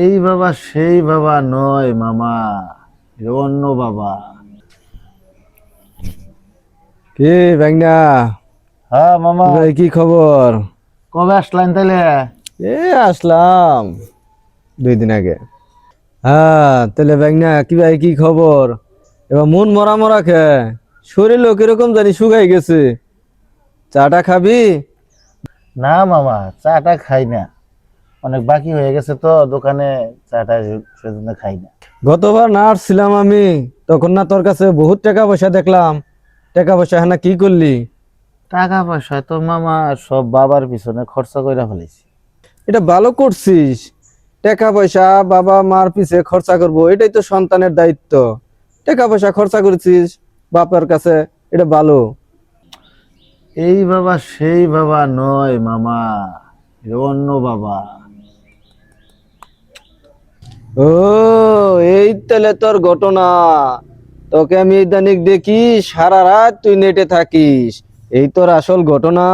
এই বাবা সেই বাবা নয় মামা, এ অন্য বাবা। কি ভাইনা? হ্যাঁ মামা, ভাই কি খবর? কবে আসলেন তাইলে? এ আসলাম 2 দিন আগে। হ্যাঁ তাহলে ভাইনা কি ভাই কি খবর? এবার মন মরা মরা খে, শরীর কিরকম জানি শুকাই গেছে। চাটা খাবি? না মামা, চাটা খাই না, অনেক বাকি হয়ে গেছে তো দোকানে, চাটা সেজন্য খাই না। গতবার না আসছিলাম আমি, তখন না তোর কাছে বহুত টাকা পয়সা দেখলাম। টাকা পয়সা হ্যাঁ কি করলি? টাকা পয়সা তো মামা সব বাবার পিছনে খরচা কইরা ফেলেছি। এটা ভালো করছিস। টাকা পয়সা বাবা মার পিছে খরচা করব, এটাই তো সন্তানের দায়িত্ব। টাকা পয়সা খরচা করেছিস বাপের কাছে, এটা ভালো। এই বাবা সেই বাবা নয় মামা, এ অন্য বাবা। ও, এই তাহলে তোর ঘটনা। তোকে আমি ইদানিক দেখি সারা রাত তুই নেটে থাকিস, এই তোর আসল ঘটনা।